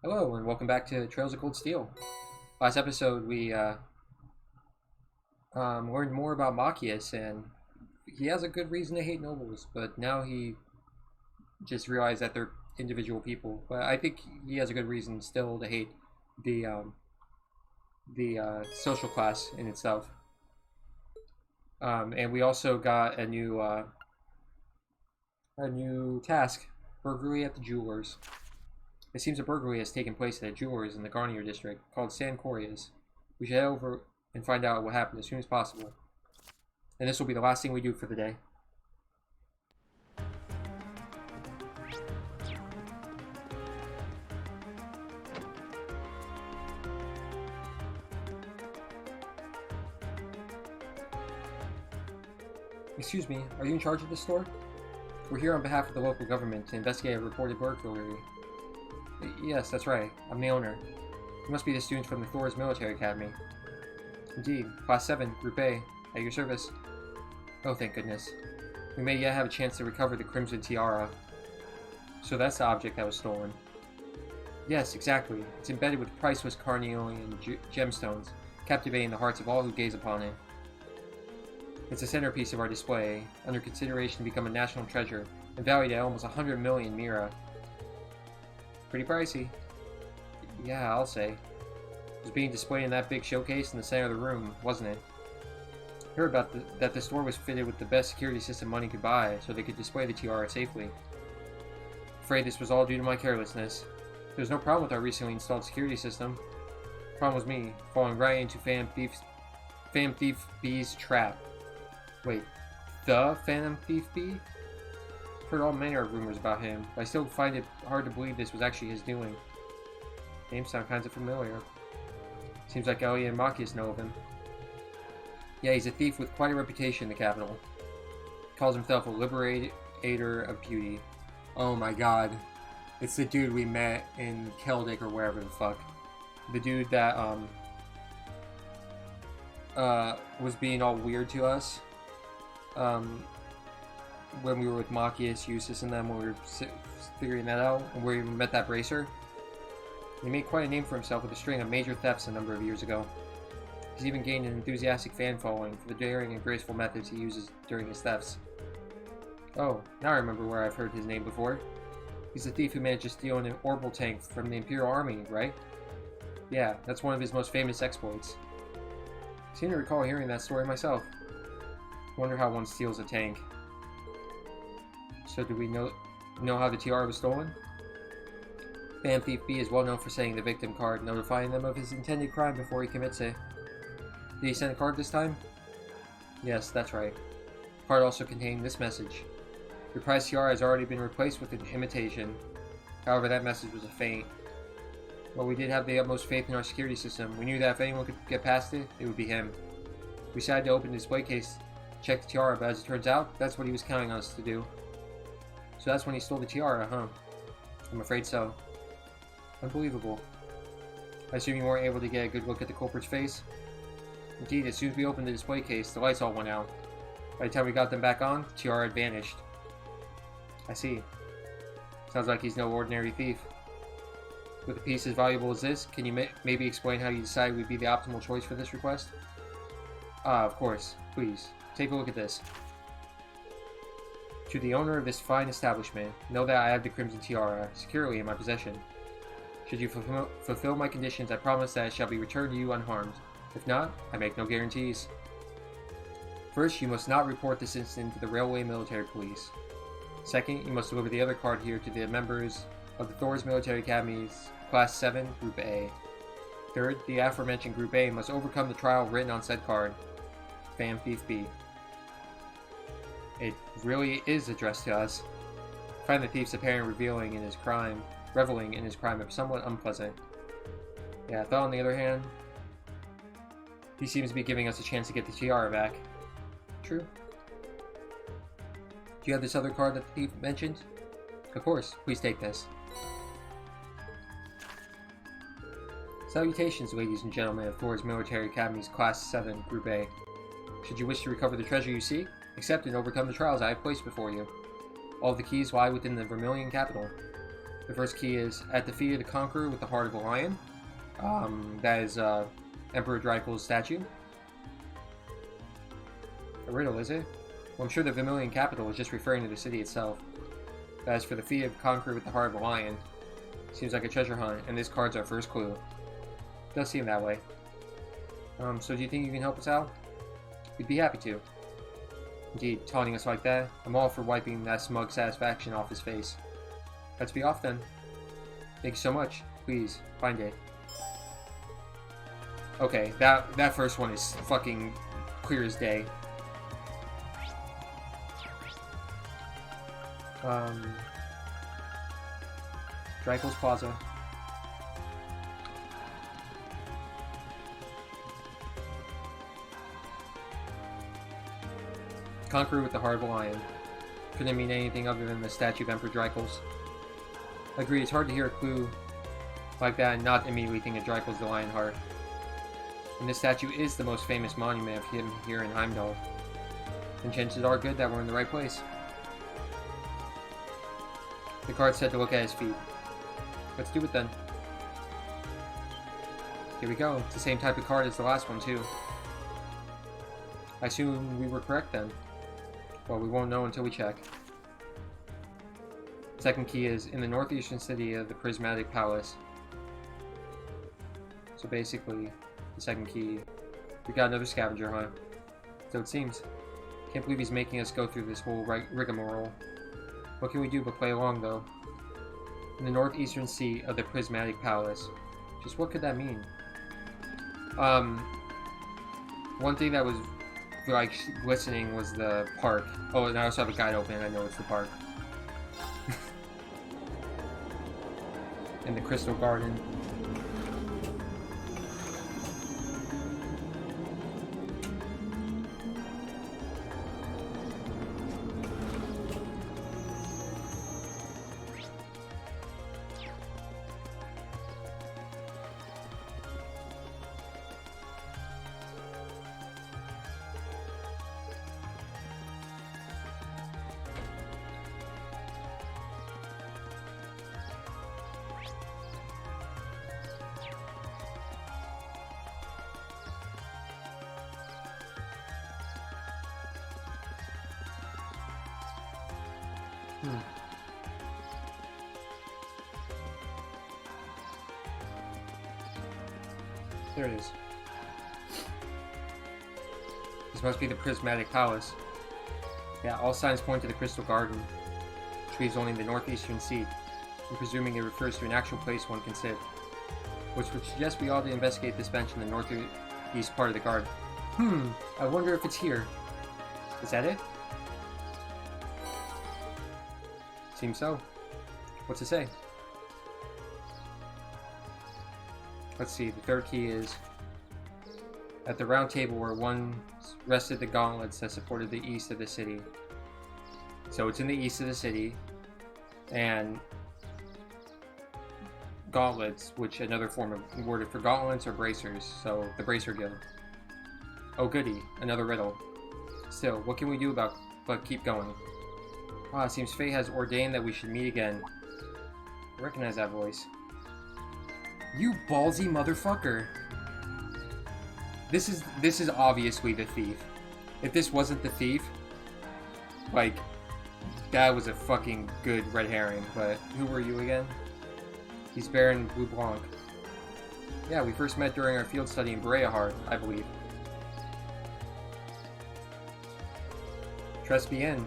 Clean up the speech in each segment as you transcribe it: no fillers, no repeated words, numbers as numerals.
Hello, and welcome back to Trails of Cold Steel. Last episode, we learned more about Machias, and he has a good reason to hate nobles, but now he just realized that they're individual people. But I think he has a good reason still to hate the social class in itself. And we also got a new task: burglary at the jewelers. It seems a burglary has taken place at a jeweler's in the Garnier district called San Corias. We should head over and find out what happened as soon as possible. And this will be the last thing we do for the day. Excuse me, are you in charge of this store? We're here on behalf of the local government to investigate a reported burglary. Yes, that's right. I'm the owner. You must be the students from the Thor's Military Academy. Indeed. Class 7, Group A. At your service. Oh, thank goodness. We may yet have a chance to recover the Crimson Tiara. So that's the object that was stolen. Yes, exactly. It's embedded with priceless carnelian gemstones, captivating the hearts of all who gaze upon it. It's a centerpiece of our display, under consideration to become a national treasure, and valued at almost 100 million mira. Pretty pricey. Yeah, I'll say. It was being displayed in that big showcase in the center of the room, wasn't it? I heard about that the store was fitted with the best security system money could buy, so they could display the tiara safely. Afraid this was all due to my carelessness. There was no problem with our recently installed security system. The problem was me, falling right into Phantom Thief B's trap. Wait, the Phantom Thief B? I've heard all manner of rumors about him, but I still find it hard to believe this was actually his doing. Names sound kinda familiar. Seems like Elliot and Machias know of him. Yeah, he's a thief with quite a reputation in the capital. He calls himself a liberator of beauty. Oh my god. It's the dude we met in Keldic or wherever the fuck. The dude that, was being all weird to us. When we were with Machias, Eustace, and them, when we were figuring that out, and where we met that bracer. He made quite a name for himself with a string of major thefts a number of years ago. He's even gained an enthusiastic fan following for the daring and graceful methods he uses during his thefts. Oh, now I remember where I've heard his name before. He's the thief who managed to steal an orbital tank from the Imperial Army, right? Yeah, that's one of his most famous exploits. I seem to recall hearing that story myself. Wonder how one steals a tank. So do we know how the tiara was stolen? Phantom Thief B is well known for sending the victim card, notifying them of his intended crime before he commits it. Did he send a card this time? Yes, that's right. The card also contained this message. Your prized tiara has already been replaced with an imitation. However, that message was a feint. While we did have the utmost faith in our security system, we knew that if anyone could get past it, it would be him. We decided to open the display case, check the tiara, but as it turns out, that's what he was counting on us to do. So that's when he stole the tiara, huh? I'm afraid so. Unbelievable. I assume you weren't able to get a good look at the culprit's face? Indeed, as soon as we opened the display case, the lights all went out. By the time we got them back on, the tiara had vanished. I see. Sounds like he's no ordinary thief. With a piece as valuable as this, can you maybe explain how you decided would be the optimal choice for this request? Ah, of course. Please, take a look at this. To the owner of this fine establishment, know that I have the Crimson Tiara securely in my possession. Should you fulfill my conditions, I promise that it shall be returned to you unharmed. If not, I make no guarantees. First, you must not report this incident to the Railway Military Police. Second, you must deliver the other card here to the members of the Thor's Military Academy's Class 7, Group A. Third, the aforementioned Group A must overcome the trial written on said card. Phantom Thief B. It really is addressed to us. I find the thief's apparent reveling in his crime somewhat unpleasant. Yeah, I thought on the other hand, he seems to be giving us a chance to get the tiara back. True. Do you have this other card that the thief mentioned? Of course, please take this. Salutations, ladies and gentlemen of Thor's Military Academy's Class 7, Group A. Should you wish to recover the treasure you seek, accept and overcome the trials I have placed before you. All of the keys lie within the Vermilion capital. The first key is, at the feet of the Conqueror with the heart of a lion. That is Emperor Drykel's statue. A riddle, is it? Well, I'm sure the Vermilion capital is just referring to the city itself. As for the feat of Conqueror with the heart of a lion, seems like a treasure hunt, and this card's our first clue. Does seem that way. So do you think you can help us out? We'd be happy to. Indeed, taunting us like that, I'm all for wiping that smug satisfaction off his face. Let's be off then. Thank you so much. Please, find it. Okay, that first one is fucking clear as day. Drykel's Plaza. Conqueror with the heart of a lion. Couldn't mean anything other than the statue of Emperor Drykel's. I agree, it's hard to hear a clue like that and not immediately think of Drykel's the Lion Heart. And this statue is the most famous monument of him here in Heimdall. And chances are good that we're in the right place. The card said to look at his feet. Let's do it then. Here we go. It's the same type of card as the last one too. I assume we were correct then. Well, we won't know until we check. Second key is in the northeastern city of the Prismatic Palace. So basically, the second key, we got another scavenger hunt. So it seems. Can't believe he's making us go through this whole rigmarole. What can we do but play along though? In the northeastern seat of the Prismatic Palace. Just what could that mean? One thing that was like glistening was the park. Oh, and I also have a guide open. I know it's the park. And the Crystal Garden. There it is. This must be the Prismatic Palace. Yeah, all signs point to the Crystal Garden, which leaves only the northeastern seat. I'm presuming it refers to an actual place one can sit, which would suggest we ought to investigate this bench in the northeast part of the garden. I wonder if it's here. Is that it? Seems so. What's it say? Let's see, the third key is at the round table where once rested the gauntlets that supported the east of the city. So it's in the east of the city, and gauntlets, which another form of word for gauntlets or bracers, so the Bracer Guild. Oh goody, another riddle. Still, what can we do but keep going? Ah, it seems fate has ordained that we should meet again. I recognize that voice. You ballsy motherfucker! This is obviously the thief. If this wasn't the thief, like, that was a fucking good red herring, but who were you again? He's Baron Blue Blanc. Yeah, we first met during our field study in Breahard, I believe. Trust be in.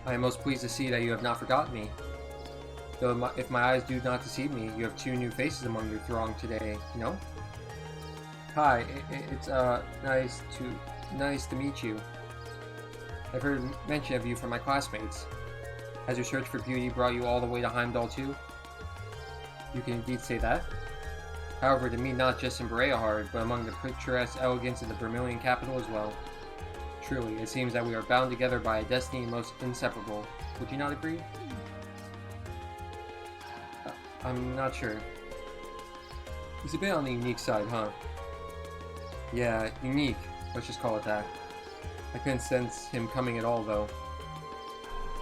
I am most pleased to see that you have not forgotten me. Though if my eyes do not deceive me, you have two new faces among your throng today, no? Hi, it's nice to meet you. I've heard mention of you from my classmates. Has your search for beauty brought you all the way to Heimdall too? You can indeed say that. However, to me not just in Breahard, but among the picturesque elegance of the Vermilion capital as well. Truly, it seems that we are bound together by a destiny most inseparable. Would you not agree? I'm not sure. He's a bit on the unique side, huh? Yeah, unique. Let's just call it that. I couldn't sense him coming at all, though.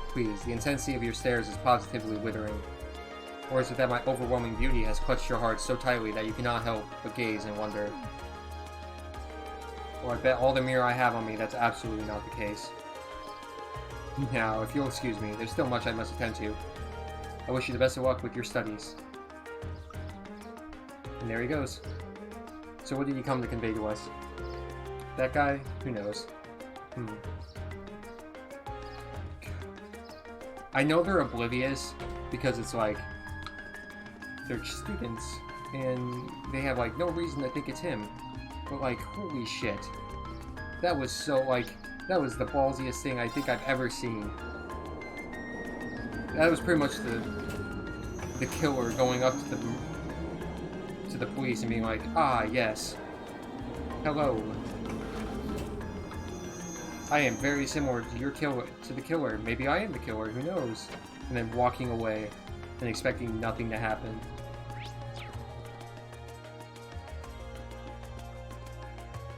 Please, the intensity of your stares is positively withering. Or is it that my overwhelming beauty has clutched your heart so tightly that you cannot help but gaze and wonder? Well, I bet all the mirror I have on me that's absolutely not the case. Now, if you'll excuse me, there's still much I must attend to. I wish you the best of luck with your studies. And there he goes. So what did he come to convey to us? That guy? Who knows? I know they're oblivious because it's like they're students and they have like no reason to think it's him. But like, holy shit. That was so like, that was the ballsiest thing I think I've ever seen. That was pretty much the killer going up to the police and being like, ah, yes. Hello. I am very similar to your the killer. Maybe I am the killer, who knows? And then walking away and expecting nothing to happen.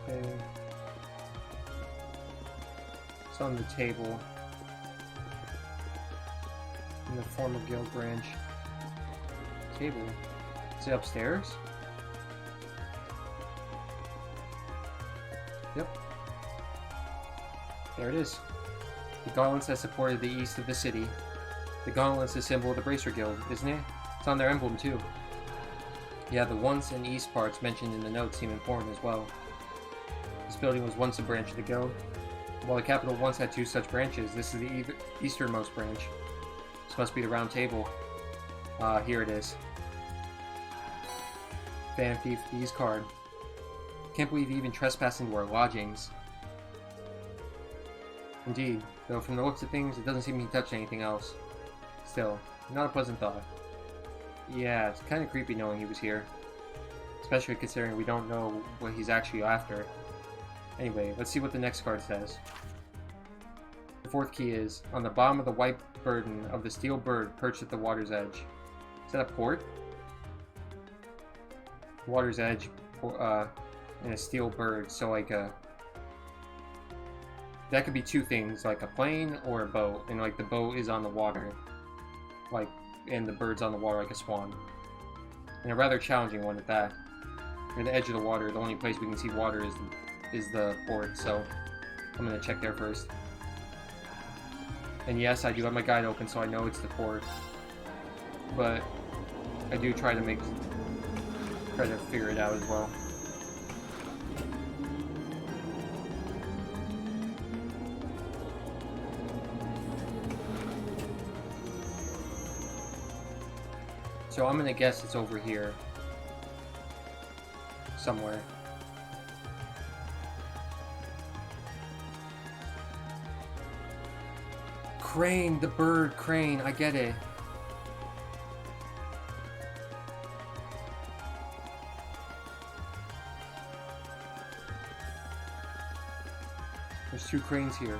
Okay. It's on the table. In the former guild branch. Table. Is it upstairs? Yep. There it is. The gauntlets that supported the east of the city. The gauntlets a symbol of the Bracer Guild, isn't it? It's on their emblem too. Yeah, the once and east parts mentioned in the notes seem important as well. This building was once a branch of the guild. While the capital once had two such branches, this is the easternmost branch. This must be the round table. Here it is. Fan Thief Thieves card. Can't believe you even trespassed into our lodgings. Indeed, though from the looks of things, it doesn't seem he touched anything else. Still, not a pleasant thought. Yeah, it's kind of creepy knowing he was here. Especially considering we don't know what he's actually after. Anyway, let's see what the next card says. The fourth key is, on the bottom of the white burden of the steel bird perched at the water's edge. Is that a port? Water's edge, and a steel bird, so like a... That could be two things, like a plane or a boat, and like the boat is on the water. Like, and the bird's on the water like a swan. And a rather challenging one at that. Near the edge of the water, the only place we can see water is the port, so I'm gonna check there first. And yes, I do have my guide open, so I know it's the port. But I do try to figure it out as well. So I'm gonna guess it's over here. Somewhere. Crane, the bird, crane, I get it. There's two cranes here.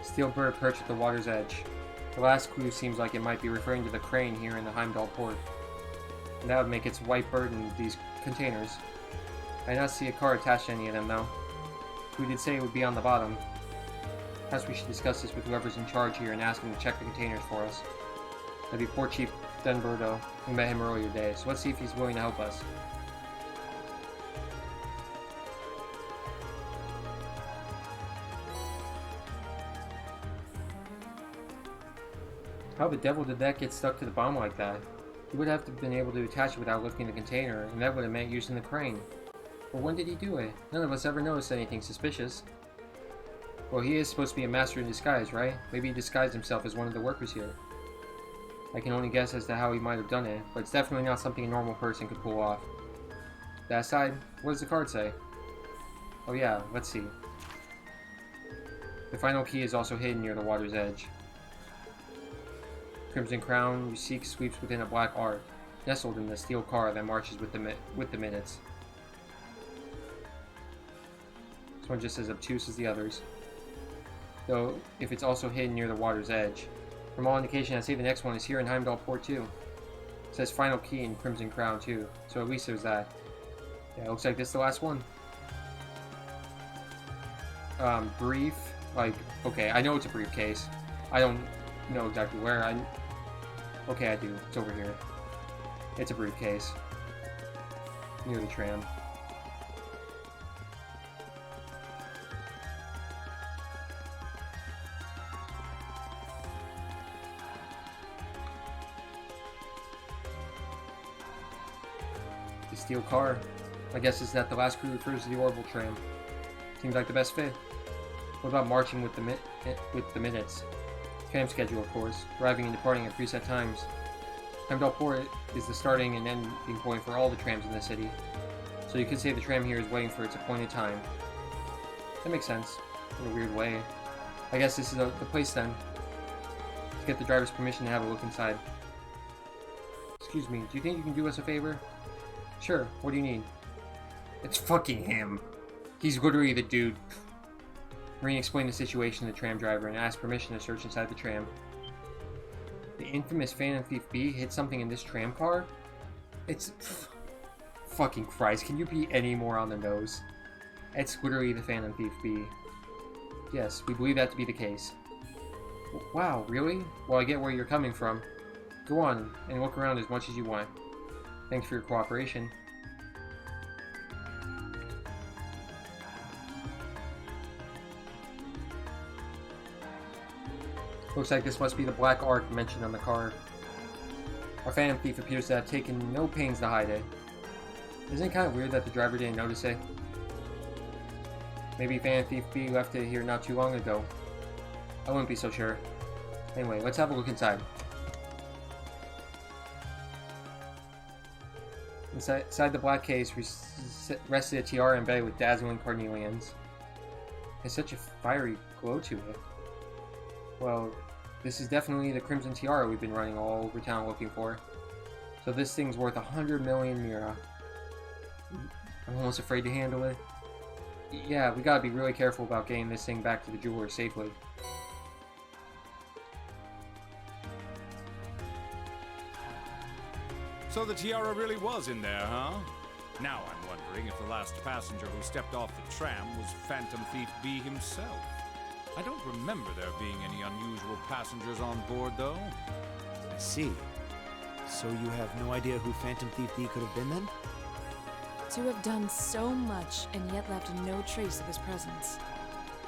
Steel bird perched at the water's edge. The last clue seems like it might be referring to the crane here in the Heimdall port. And that would make its white bird in these containers. I do not see a car attached to any of them though. Who did say it would be on the bottom? Perhaps we should discuss this with whoever's in charge here and ask him to check the containers for us. That'd be Port Chief Denberto. We met him earlier today, so let's see if he's willing to help us. How the devil did that get stuck to the bomb like that? He would have to have been able to attach it without lifting the container, and that would have meant using the crane. But when did he do it? None of us ever noticed anything suspicious. Well, he is supposed to be a master in disguise, right? Maybe he disguised himself as one of the workers here. I can only guess as to how he might have done it, but it's definitely not something a normal person could pull off. That aside, what does the card say? Oh yeah, let's see. The final key is also hidden near the water's edge. Crimson Crown you seek sweeps within a black arc, nestled in the steel car that marches with the minutes. This one just as obtuse as the others. Though, if it's also hidden near the water's edge. From all indication, I'd say the next one is here in Heimdall Port too. It says final key in Crimson Crown too, so at least there's that. Yeah, it looks like this is the last one. brief. Like, okay, I know it's a briefcase. I don't know exactly where. Okay, I do. It's over here. It's a briefcase. Near the tram. The steel car. I guess it's that the last crew refers to the orbital tram. Seems like the best fit. What about marching with the minutes? Tram schedule, of course, arriving and departing at preset times. Hemdall Port is the starting and ending point for all the trams in the city, so you could say the tram here is waiting for its appointed time. That makes sense, in a weird way. I guess this is the place then, to get the driver's permission to have a look inside. Excuse me, do you think you can do us a favor? Sure, what do you need? It's fucking him. He's literally the dude. Marine explained the situation to the tram driver and asked permission to search inside the tram. The infamous Phantom Thief B hit something in this tram car? It's... fucking Christ, can you be any more on the nose? It's literally the Phantom Thief B. Yes, we believe that to be the case. Wow, really? Well, I get where you're coming from. Go on, and look around as much as you want. Thanks for your cooperation. Looks like this must be the black ark mentioned on the car. Our Phantom Thief appears to have taken no pains to hide it. Isn't it kind of weird that the driver didn't notice it? Maybe Phantom Thief B left it here not too long ago. I wouldn't be so sure. Anyway, let's have a look inside. Inside the black case rested a tiara embedded with dazzling carnelians. It has such a fiery glow to it. Well, this is definitely the Crimson Tiara we've been running all over town looking for. So this thing's worth 100 million Mira. I'm almost afraid to handle it. Yeah, we gotta be really careful about getting this thing back to the jeweler safely. So the tiara really was in there, huh? Now I'm wondering if the last passenger who stepped off the tram was Phantom Thief B himself. I don't remember there being any unusual passengers on board, though. I see. So you have no idea who Phantom Thief B could have been then? To have done so much and yet left no trace of his presence.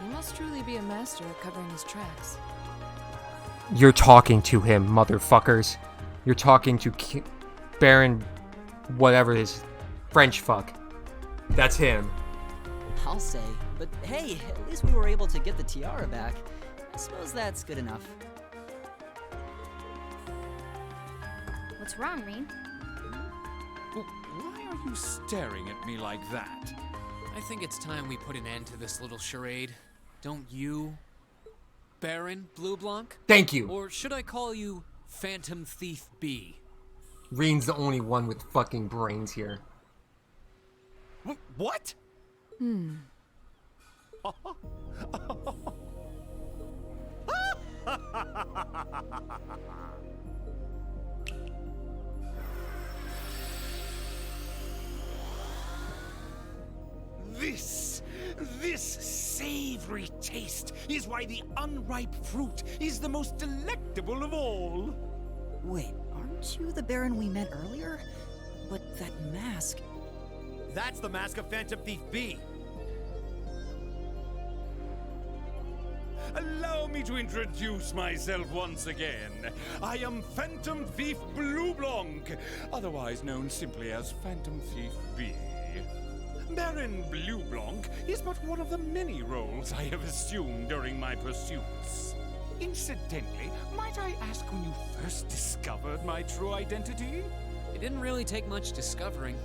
He must truly be a master at covering his tracks. You're talking to him, motherfuckers. You're talking to Baron... whatever his French fuck. That's him. I'll say. But hey, at least we were able to get the tiara back. I suppose that's good enough. What's wrong, Reen? Why are you staring at me like that? I think it's time we put an end to this little charade. Don't you, Baron Blue Blanc? Thank you. Or should I call you Phantom Thief B? Reen's the only one with fucking brains here. What? This savory taste is why the unripe fruit is the most delectable of all. Wait, aren't you the Baron we met earlier? But that mask... That's the mask of Phantom Thief B. Allow me to introduce myself once again. I am Phantom Thief Blue Blanc, otherwise known simply as Phantom Thief B. Baron Blue Blanc is but one of the many roles I have assumed during my pursuits. Incidentally, might I ask when you first discovered my true identity? It didn't really take much discovering.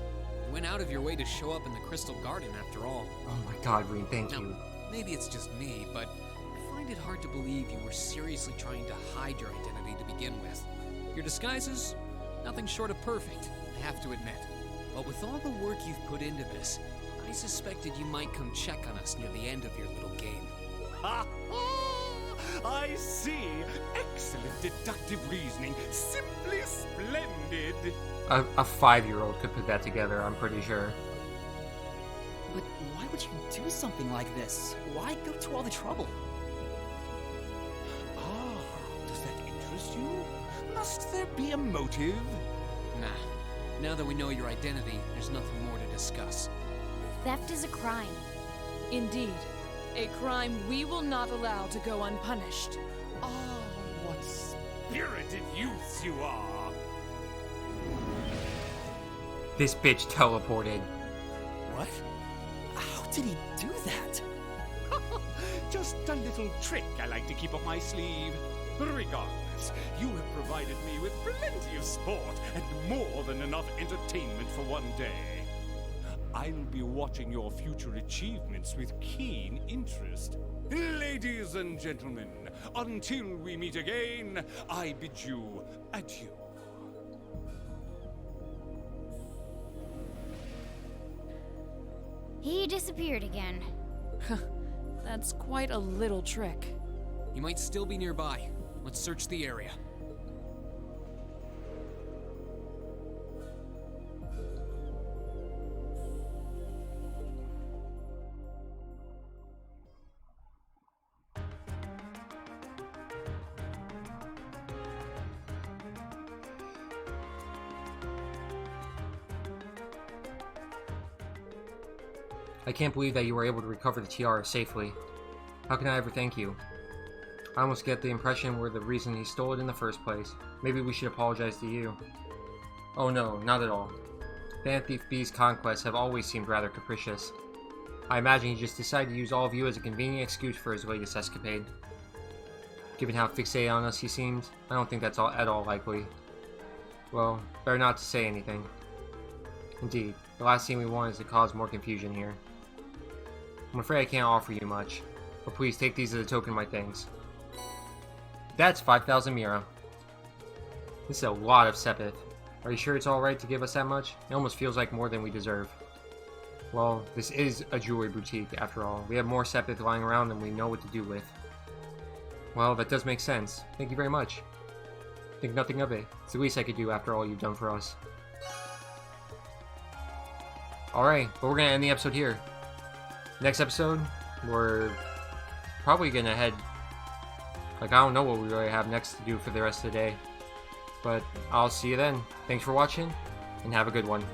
You went out of your way to show up in the Crystal Garden after all. Oh my god, Reen, thank you. Maybe it's just me, but I find it hard to believe you were seriously trying to hide your identity to begin with. Your disguises? Nothing short of perfect, I have to admit. But with all the work you've put into this, I suspected you might come check on us near the end of your little game. Ha ha! I see. Excellent deductive reasoning. Simply splendid. A 5-year-old could put that together, I'm pretty sure. But why would you do something like this? Why go to all the trouble? Ah, does that interest you? Must there be a motive? Nah. Now that we know your identity, there's nothing more to discuss. Theft is a crime. Indeed. A crime we will not allow to go unpunished. Ah, what spirited youths you are! This bitch teleported. What? How did he do that? Just a little trick I like to keep up my sleeve. Regardless, you have provided me with plenty of sport and more than enough entertainment for one day. I'll be watching your future achievements with keen interest. Ladies and gentlemen, until we meet again, I bid you adieu. He disappeared again. That's quite a little trick. He might still be nearby. Let's search the area. I can't believe that you were able to recover the tiara safely. How can I ever thank you? I almost get the impression we're the reason he stole it in the first place. Maybe we should apologize to you. Oh no, not at all. Phantom Thief B's conquests have always seemed rather capricious. I imagine he just decided to use all of you as a convenient excuse for his latest escapade. Given how fixated on us he seems, I don't think that's at all likely. Well, better not to say anything. Indeed, the last thing we want is to cause more confusion here. I'm afraid I can't offer you much, but please take these as a token of my thanks. That's 5,000 Mira. This is a lot of Sepith. Are you sure it's alright to give us that much? It almost feels like more than we deserve. Well, this is a jewelry boutique, after all. We have more Sepith lying around than we know what to do with. Well, that does make sense. Thank you very much. Think nothing of it. It's the least I could do after all you've done for us. Alright, but we're gonna end the episode here. Next episode, we're probably gonna head... I don't know what we really have next to do for the rest of the day. But I'll see you then. Thanks for watching, and have a good one.